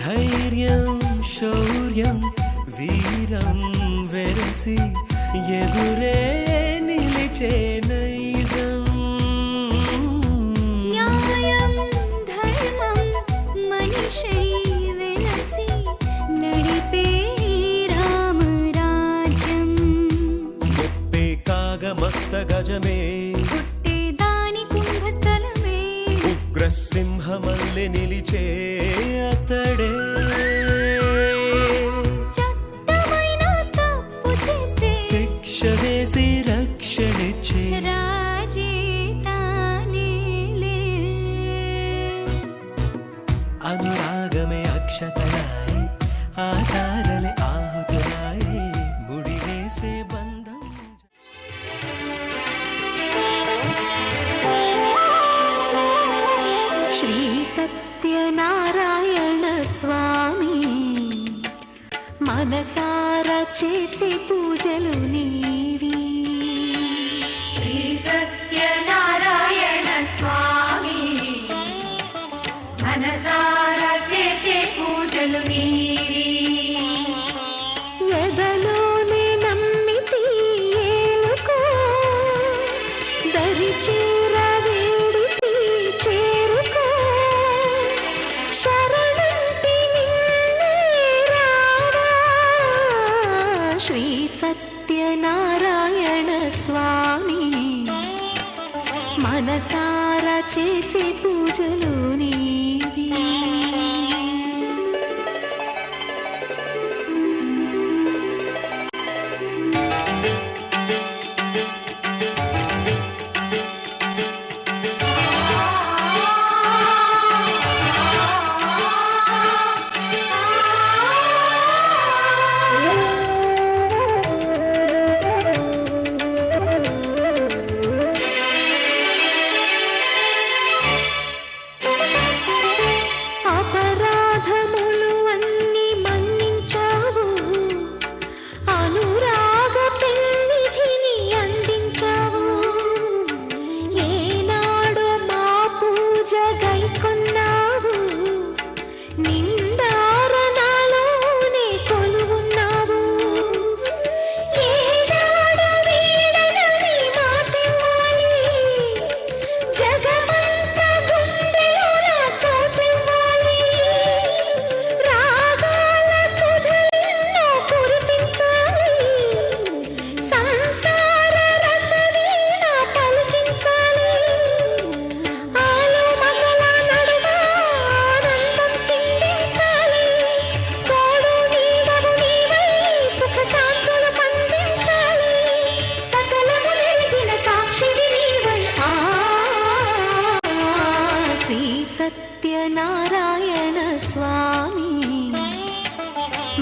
S4: ధైర్యం శౌర్యం వీరం వెరసి ఎదురే నిలిచే నైజం
S7: న్యాయం ధర్మం మనిషై వెలసి నడిపే రామరాజ్యం
S4: ముప్పే కాగమస్త గజమే
S7: పుట్టే దాని కుంభస్థలమే
S4: ఉగ్రసింహమల్లె నిలిచే అతడే
S7: చట్టమైన తప్పు చేస్తే
S4: శిక్ష వేసి రక్షణిచ్చే
S7: రాజే తానేలే
S4: అనురాగమే అక్షతలాయే ఆధారలే ఆహుతులాయే ముడివేసే బంధం
S7: శ్రీ సత్యనారాయణ స్వామి మనసారా చేసి పూజలు నీవి శ్రీ సత్యనారాయణ స్వామి మనసారా చేసి పూజలు నీవి ఎదలోనే నమ్మితి ఏలుకో దరి చేర వేడితి చేరుకో శరణంటి నిన్నే రావా శ్రీ సత్యనారాయణ స్వామి మనసారా చేసి పూజలు నీవి అపరాధములు అన్ని మన్నించావు, అనురాగ పెన్నిధిని అందించావు. ఏనాడు మా పూజ గైకొన్నావు, నిందారణలోనే కొలువున్నావు. ఏనాడు వీడనని మాటివ్వాలి, జగమంత గుండెలోన చోటివ్వాలి. రాగాల సుధెన్నో కురిపించాలి, సంసార రసవీణ పలికించాలి. ఆలు మగల నడుమ ఆనందం చిందించాలి. తోడు నీడవు నీవై సుఖ శాంతులు పండించాలి. సకలము నెరిగిన సాక్షివి నీవై శ్రీ సత్యనారాయణ స్వామి,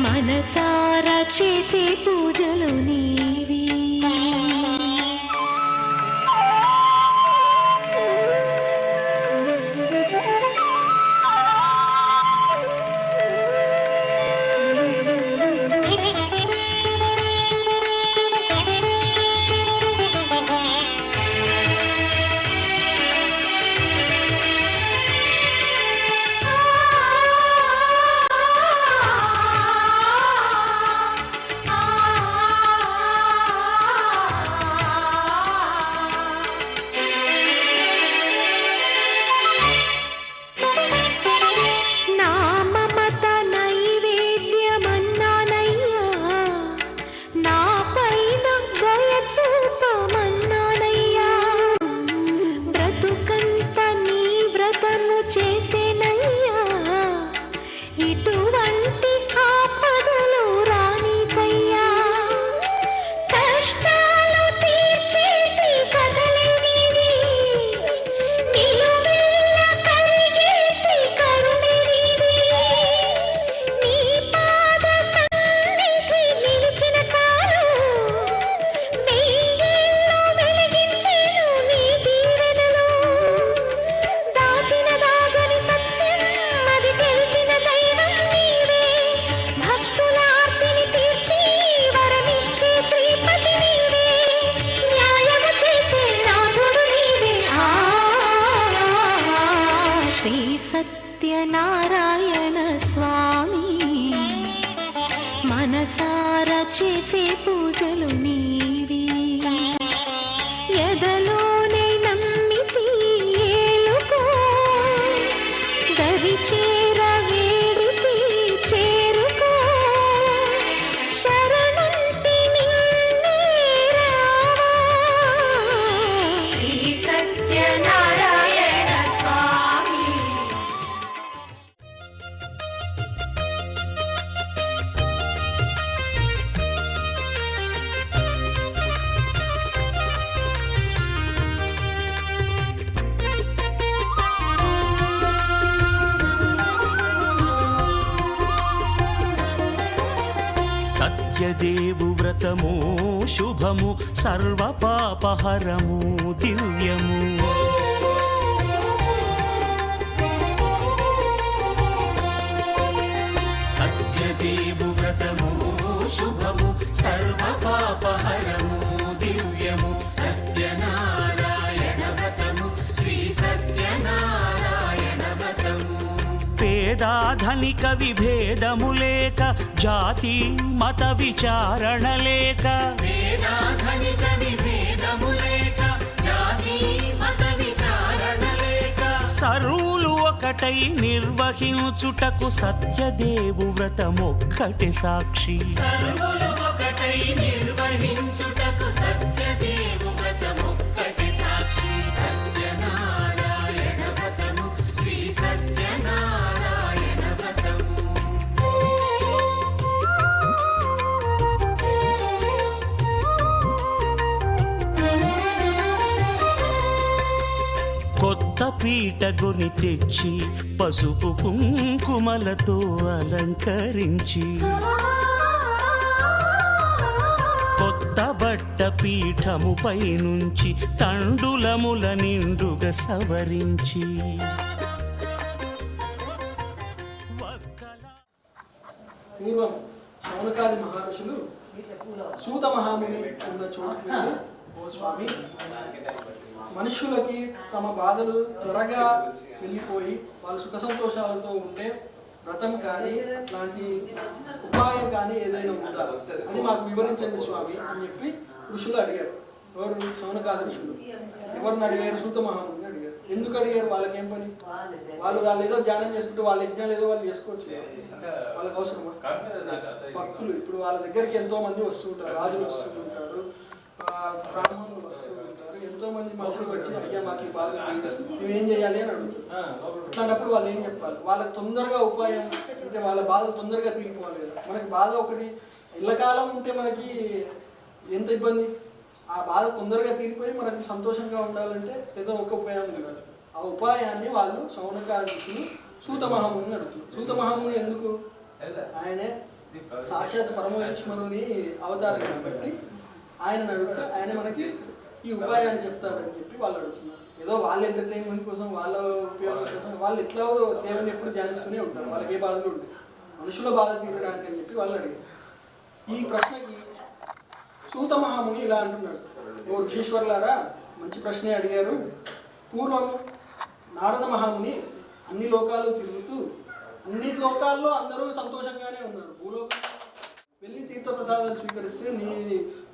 S7: మనసారా చేసే పూజలు నీవి. నా మమత నైవేద్యమన్నానయ్యా, నా పైన దయ చూపమన్నానయ్యా. బ్రతుకంత నీ వ్రతము చేసేనయ్యా, ఇటువంటి ఆపదలు రానికయ్యా. కష్టాలు తీర్చేటి కథలే నీవి, నిలువెల్ల కలిగేటి కరుణే నీవి. నీ పాద సన్నిధి నిలిచిన చాలు, వెయ్యేళ్ళు వెలిగించేను నీ దీవెనలు. దాచిన దాగని సత్యం అది తెలిసిన దైవం నీవే. భక్తుల ఆర్తిని తీర్చి వరమిచ్చే శ్రీపతి నీవే. న్యాయము చేసే నాథుడు నీవే. శ్రీ సత్యనారాయణ స్వామి, మనసారా చేసే పూజలు నీవి. ఎదలోనే నమ్మితి ఏలుకో, దరి చేర వేడితి చేరుకో. శరణంటి నిన్నే రావా, శ్రీ సత్యనారాయణ స్వామి.
S5: సత్యదేవు వ్రతము శుభము, సర్వ పాపహరము దివ్యము.
S2: సత్యదేవు వ్రతము శుభము, సర్వ పాపహరము దివ్యము. సత్యనారాయణ వ్రతము, శ్రీ సత్యనారాయణ వ్రతము.
S5: పేదాధనిక విభేదము లేక, జాతి మత విచారణ లేక,
S2: వేదాధనిక విభేదము లేక, జాతి మత విచారణ లేక,
S5: సరువులు ఒకటై నిర్వహించుటకు సత్యదేవు వ్రతమొక్కటి సాక్షి.
S2: సర్వులు ఒకటై నిర్వహించుటకు సత్యదేవు వ్రతమొక్కటి సాక్షి. సత్యనారాయణ వ్రతము, శ్రీ సత్యనారాయణ వ్రతము.
S5: కొత్త పీటగుని తెచ్చి పసుపు కుంకుమలతో అలంకరించి, కొత్త బట్ట పీఠముపై నుంచి తండులముల నిండుగా సవరించి, పక్కల
S9: పూర్వం శౌనకాది మహర్షులు సూత మహాముని ఉన్న చోటుకి వెళ్ళి, ఓ స్వామి, మనుషులకి తమ బాధలు త్వరగా వెళ్ళిపోయి వాళ్ళు సుఖ సంతోషాలతో ఉండే వ్రతం కానీ అట్లాంటి ఉపాయం కానీ ఏదైనా ఉందా, అది మాకు వివరించండి స్వామి అని చెప్పి ఋషులు అడిగారు. ఎవరు? శౌనకాది ఋషులు. ఎవరిని అడిగారు? సూత మహాముని అడిగారు. ఎందుకు అడిగారు? వాళ్ళకేం పని? వాళ్ళు ఏదో ధ్యానం చేసుకుంటూ వాళ్ళ యజ్ఞాలు ఏదో వాళ్ళు చేసుకోవచ్చు, వాళ్ళకి అవసరమా? భక్తులు ఇప్పుడు వాళ్ళ దగ్గరికి ఎంతో మంది వస్తూ ఉంటారు, రాజులు వస్తూ ఉంటారు, బ్రాహ్మణులు వస్తూ ఉంటారు, ఎంతో మంది మనుషులు వచ్చి అయ్యా మాకు ఈ బాధ మేమేం చేయాలి అని అడుగుతారు. అట్లాంటప్పుడు వాళ్ళు ఏం చెప్పాలి? వాళ్ళకి తొందరగా ఉపాయం అంటే వాళ్ళ బాధలు తొందరగా తీరిపోవాలి కదా. మనకి బాధ ఒకటి ఇళ్ళకాలం ఉంటే మనకి ఎంత ఇబ్బంది. ఆ బాధ తొందరగా తీరిపోయి మనకి సంతోషంగా ఉండాలంటే ఏదో ఒక ఉపాయం ఉండాలి. ఆ ఉపాయాన్ని వాళ్ళు శౌనకాదులు సూత మహాముని అడుగుతున్నారు. సూత మహాముని ఎందుకు? ఆయనే సాక్షాత్ పరమేశ్వరుని అవతారం కాబట్టి ఆయనను అడిగితే ఆయన మనకి ఈ ఉపాయాన్ని చెప్తాడని చెప్పి వాళ్ళు అడుగుతున్నారు. ఏదో వాళ్ళ ఎంటర్టైన్మెంట్ కోసం, వాళ్ళ ఉపయోగం కోసం వాళ్ళు ఎట్లా దేవుని ఎప్పుడు ధ్యానిస్తూనే ఉంటారు, వాళ్ళకి ఏ బాధలు ఉంటాయి, మనుషుల బాధ తీరడానికి అని చెప్పి వాళ్ళు అడిగారు. ఈ ప్రశ్నకి సూత మహాముని ఇలా అంటున్నాడు, ఓ ఋషీశ్వర్లారా, మంచి ప్రశ్నే అడిగారు. పూర్వం నారద మహాముని అన్ని లోకాలు తిరుగుతూ అన్ని లోకాల్లో అందరూ సంతోషంగానే ఉన్నారు. భూలోకం వెళ్ళి తీర్థప్రసాదాలు స్వీకరిస్తే నీ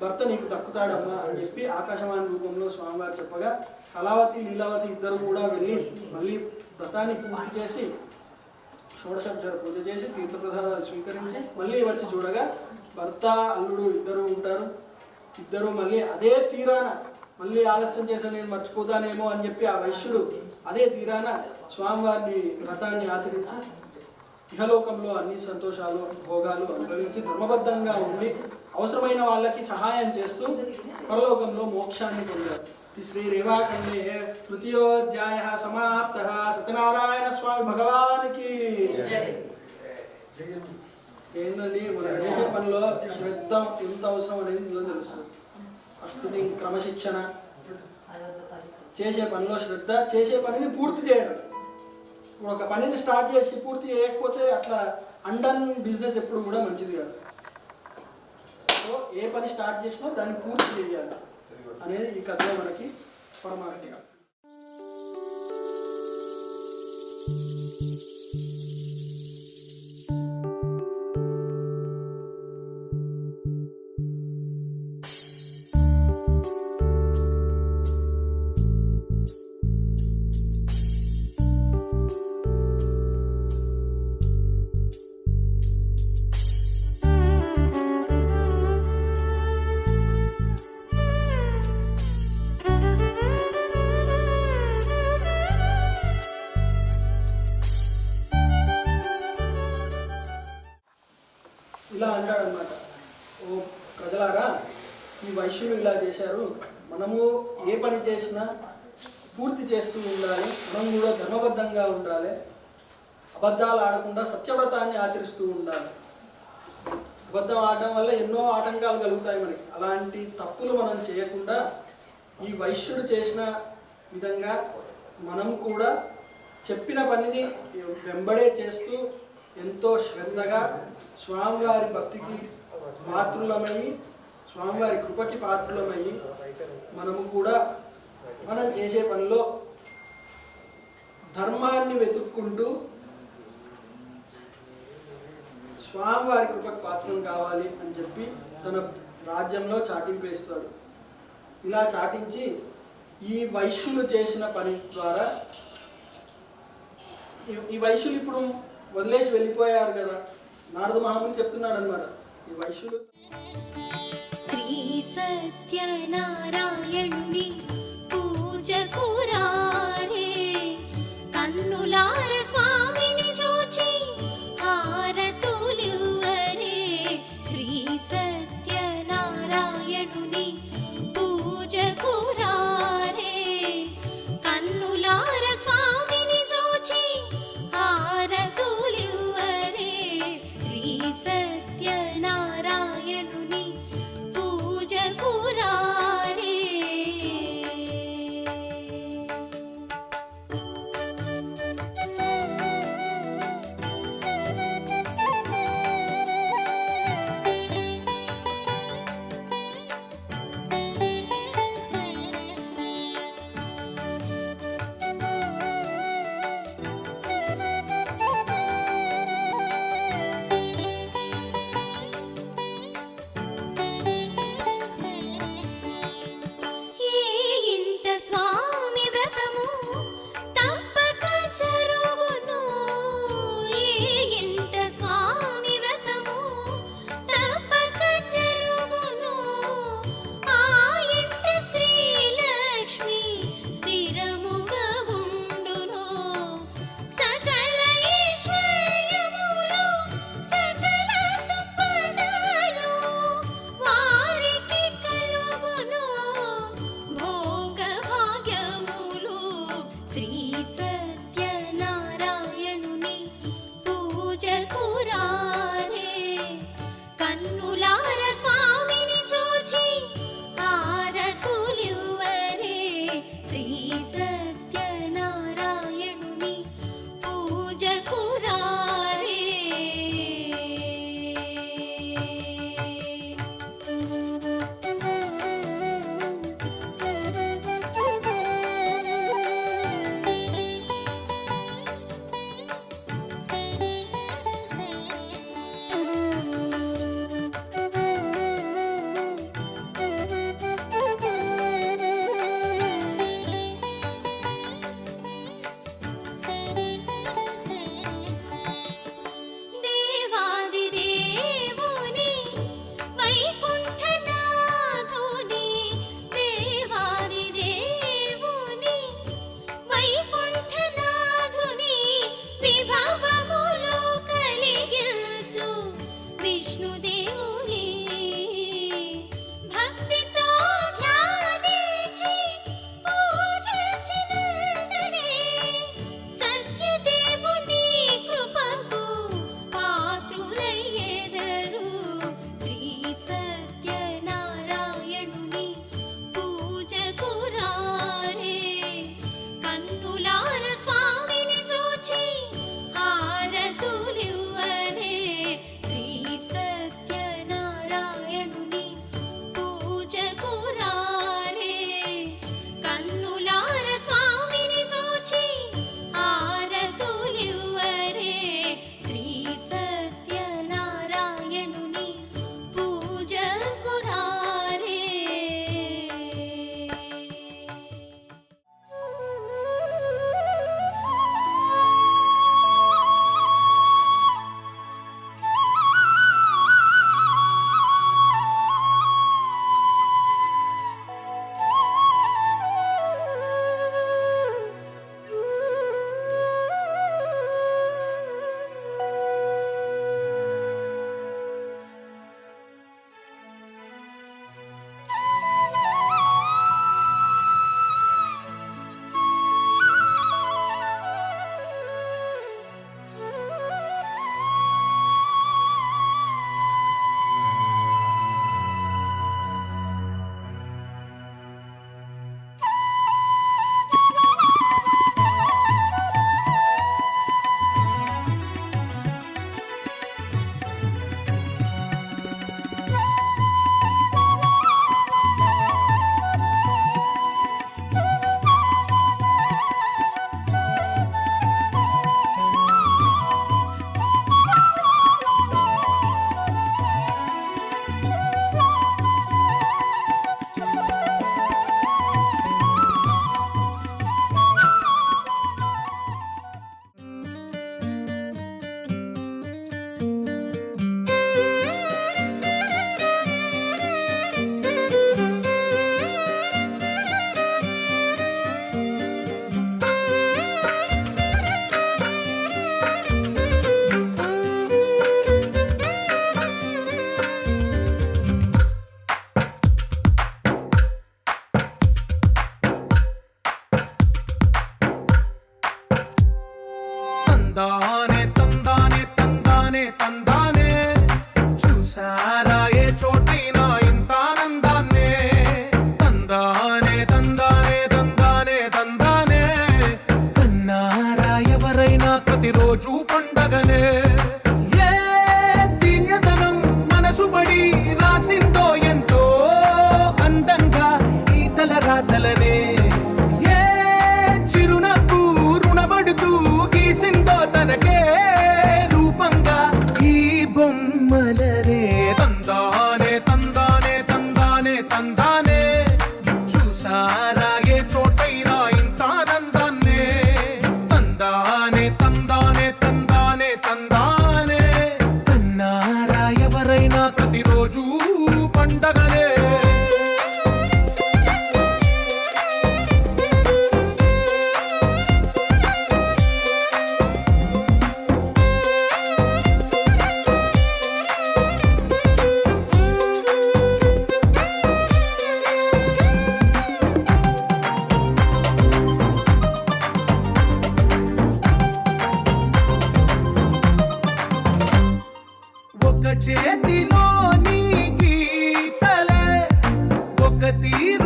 S9: భర్త నీకు దక్కుతాడమ్మా అని చెప్పి ఆకాశవాణి రూపంలో స్వామివారు చెప్పగా కళావతి లీలావతి ఇద్దరు కూడా వెళ్ళి మళ్ళీ వ్రతాన్ని పూర్తి చేసి షోడశోపచార పూజ చేసి తీర్థప్రసాదాలు స్వీకరించి మళ్ళీ వచ్చి చూడగా భర్త అల్లుడు ఇద్దరు ఉంటారు. ఇద్దరు మళ్ళీ అదే తీరాన మళ్ళీ ఆలస్యం చేసి నేను మర్చిపోతానేమో అని చెప్పి ఆ వైశ్యుడు అదే తీరాన స్వామివారిని వ్రతాన్ని ఆచరించి ఇహలోకంలో అన్ని సంతోషాలు భోగాలు అనుభవించి ధర్మబద్ధంగా ఉండి అవసరమైన వాళ్ళకి సహాయం చేస్తూ పరలోకంలో మోక్షాన్ని పొందారు. శ్రీ రేవాఖండే తృతీయోధ్యాయ సమాప్త. సత్యనారాయణ స్వామి భగవానికి ఏంటండి, మన చేసే పనిలో శ్రద్ధ ఎంత అవసరం అనేది ఇందులో తెలుస్తుంది. ప్రస్తుతి క్రమశిక్షణ, చేసే పనిలో శ్రద్ధ, చేసే పనిని పూర్తి చేయడం. ఇప్పుడు ఒక పనిని స్టార్ట్ చేసి పూర్తి చేయకపోతే అట్లా అండన్ బిజినెస్ ఎప్పుడు కూడా మంచిది కాదు. సో ఏ పని స్టార్ట్ చేసినా దాన్ని పూర్తి చేయాలి అనేది ఈ కథలో మనకి పరమార్థిగా. ఇలా అంటాడనమాట, ఓ ప్రజలారా, ఈ వైశ్యులు ఇలా చేశారు, మనము ఏ పని చేసినా పూర్తి చేస్తూ ఉండాలి, మనం కూడా ధర్మబద్ధంగా ఉండాలి, అబద్ధాలు ఆడకుండా సత్యవ్రతాన్ని ఆచరిస్తూ ఉండాలి. అబద్ధం ఆడడం వల్ల ఎన్నో ఆటంకాలు కలుగుతాయి మనకి. అలాంటి తప్పులు మనం చేయకుండా ఈ వైశ్యుడు చేసిన విధంగా మనం కూడా చెప్పిన పనిని వెంబడే చేస్తూ ఎంతో శ్రద్ధగా స్వామివారి భక్తికి పాత్రులమయ్యి, స్వామివారి కృపకి పాత్రులమయ్యి మనము కూడా మనం చేసే పనిలో ధర్మాన్ని వెతుక్కుంటూ స్వామివారి కృపకి పాత్రం కావాలి అని చెప్పి తన రాజ్యంలో చాటింపు వేస్తాడు. ఇలా చాటించి ఈ వైశ్యులు చేసిన పని ద్వారా ఈ వైశ్యులు ఇప్పుడు వదిలేసి వెళ్ళిపోయారు కదా, నారద మహాముని చెప్తున్నాడు అనమాట. ఈ వైశ్యులు
S7: శ్రీ సత్యనారాయణుని పూజ కురారే, కన్నులార స్వామిని చూచి హారతులివ్వరే. శ్రీ సత్యనారాయణుని పూజ కురారే, కన్నులార స్వామిని చూచి హారతులివ్వరే. శ్రీ సత్యనారాయణుని పూజ కురారే. కూరారే కన్నులార స్వామిని చూచి హారతులివ్వరే శ్రీ సత్యనారాయణుని పూజ కూరారే దేవాదిదేవుని వైకుంఠనాథుని దేవాదిదేవుని వైకుంఠనాథుని విభవములు కలిగించు విష్ణుదేవుని భక్తితో ధ్యానించి పూజించినంతనే సత్యదేవుని కృపకు పాత్రులయ్యెదరు శ్రీ సత్యనారాయణుని పూజ కూరారే కన్నులార స్వామిని చూచి హారతులివ్వరే శ్రీ సత్యనారాయణుని పూజ కూరారే కన్నులార స్వామిని చూచి హారతులివ్వరే శ్రీ సత్యనారాయణుని పూజ కూరారే
S11: తందానే తందానే తందానే తందానే చూసారా ఏ చోటైనా ఇంత ఆనందాన్నే తందానే తందానే తందానే తందానే కన్నారా ఎవరైనా ప్రతిరోజు పండగనే ఏ తీయదనం మనసు పడి రాసిందో ఎంతో అందంగా ఈ తలరాతలనే ఏ చిరునవ్వు రుణపడుతూ గీసిందో తనకే రూపంగా ఈ చేతిలోని గీతలే ఒక తీరు